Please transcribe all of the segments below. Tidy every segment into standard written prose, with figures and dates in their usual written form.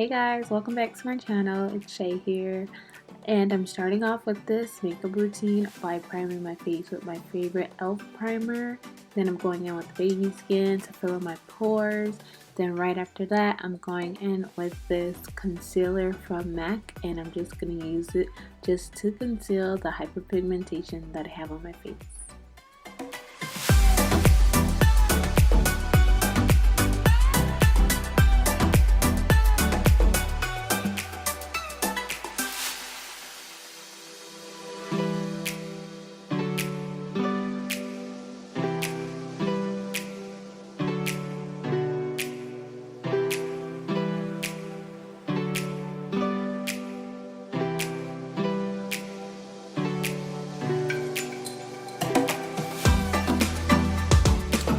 Hey guys, welcome back to my channel. It's Shay here, and I'm starting off with this makeup routine by priming my face with my favorite e.l.f. primer. Then I'm going in with baby skin to fill in my pores. Then right after that, I'm going in with this concealer from MAC, and I'm just going to use it just to conceal the hyperpigmentation that I have on my face.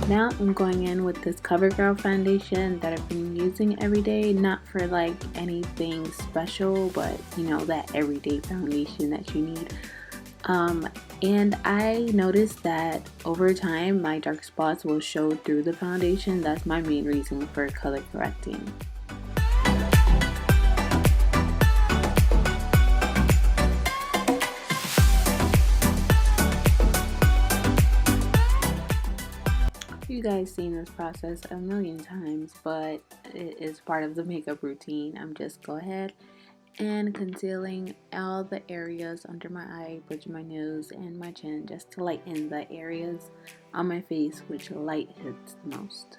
Now I'm going in with this CoverGirl foundation that I've been using every day, not for like anything special, but you know, that everyday foundation that you need. And I noticed that over time my dark spots will show through the foundation. That's my main reason for color correcting. You guys seen this process a million times, but it is part of the makeup routine. I'm just go ahead and concealing all the areas under my eye, bridge my nose, and my chin, just to lighten the areas on my face which light hits the most.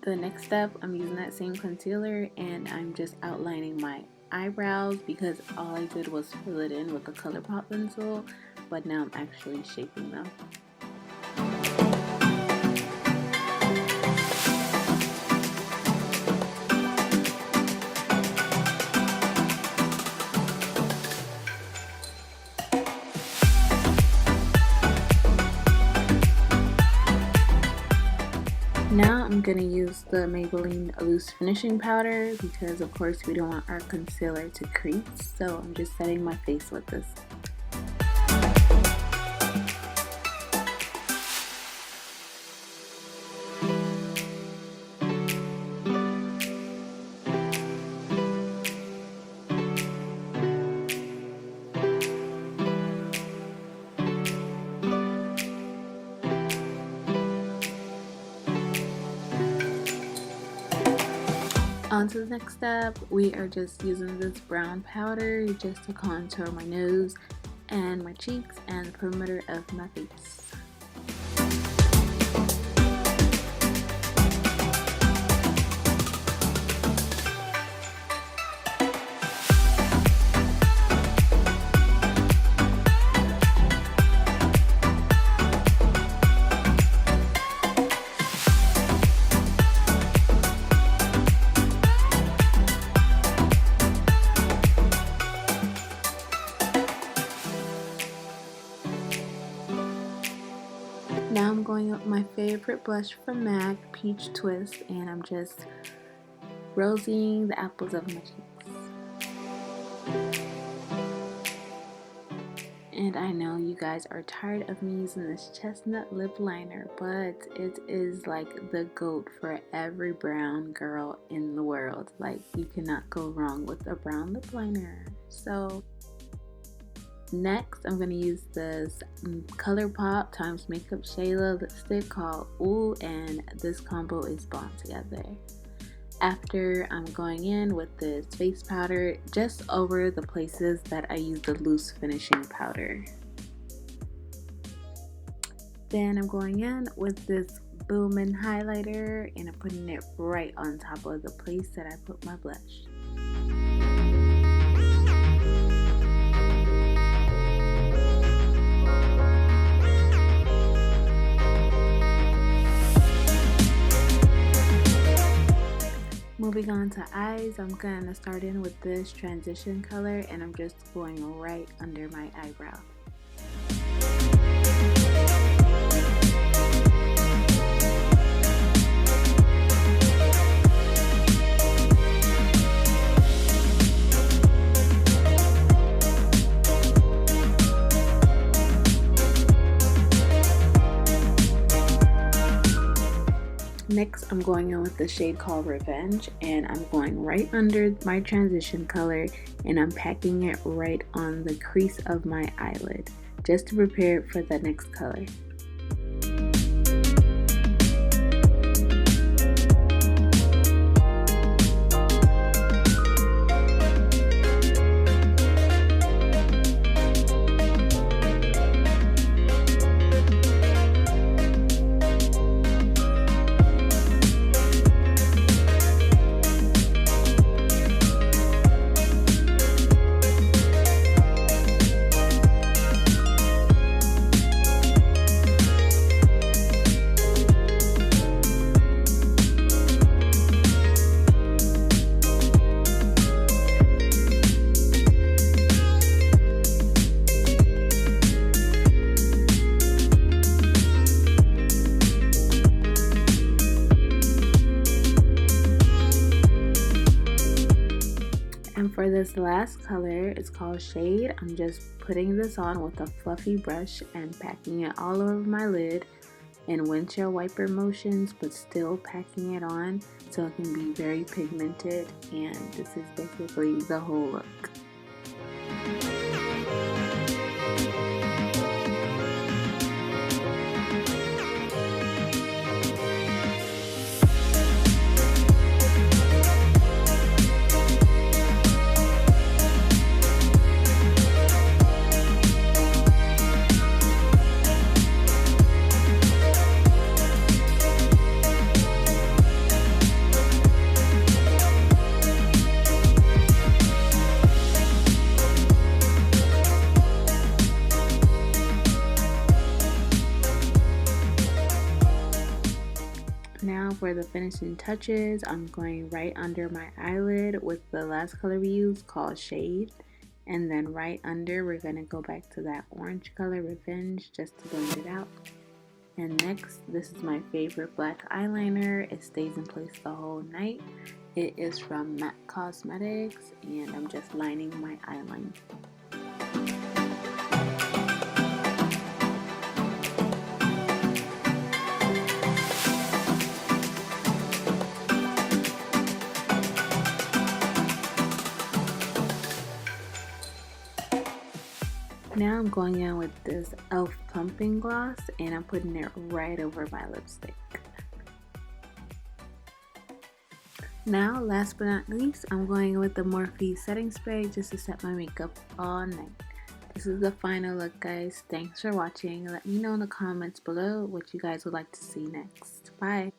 The next step, I'm using that same concealer and I'm just outlining my eyebrows because all I did was fill it in with a Colourpop pencil, but now I'm actually shaping them. Now I'm going to use the Maybelline Loose Finishing Powder because of course we don't want our concealer to crease, so I'm just setting my face with this. On to the next step, we are just using this brown powder just to contour my nose and my cheeks and the perimeter of my face. Now I'm going with my favorite blush from MAC, Peach Twist, and I'm just rosing the apples of my cheeks. And I know you guys are tired of me using this Cheastnut Lipliner, but it is like the GOAT for every brown girl in the world. Like, you cannot go wrong with a brown lip liner. So next, I'm going to use this Colourpop x MakeupShayla lipstick called Ouuu, and this combo is bomb together. After, I'm going in with this face powder just over the places that I use the loose finishing powder. Then I'm going in with this Boomin highlighter and I'm putting it right on top of the place that I put my blush. Moving on to eyes, I'm going to start in with this transition color and I'm just going right under my eyebrow. Next, I'm going in with the shade called Revenge, and I'm going right under my transition color, and I'm packing it right on the crease of my eyelid, just to prepare it for the next color. And for this last color, it's called Shade. I'm just putting this on with a fluffy brush and packing it all over my lid in windshield wiper motions, but still packing it on so it can be very pigmented, and this is basically the whole look. Now for the finishing touches, I'm going right under my eyelid with the last color we used called Shade, and then right under we're going to go back to that orange color, Revenge, just to blend it out. And next, this is my favorite black eyeliner. It stays in place the whole night. It is from MAC Cosmetics, and I'm just lining my eyeline. Now I'm going in with this e.l.f. Plumping Gloss, and I'm putting it right over my lipstick. Now, last but not least, I'm going in with the Morphe setting spray just to set my makeup all night. This is the final look, guys. Thanks for watching. Let me know in the comments below what you guys would like to see next. Bye!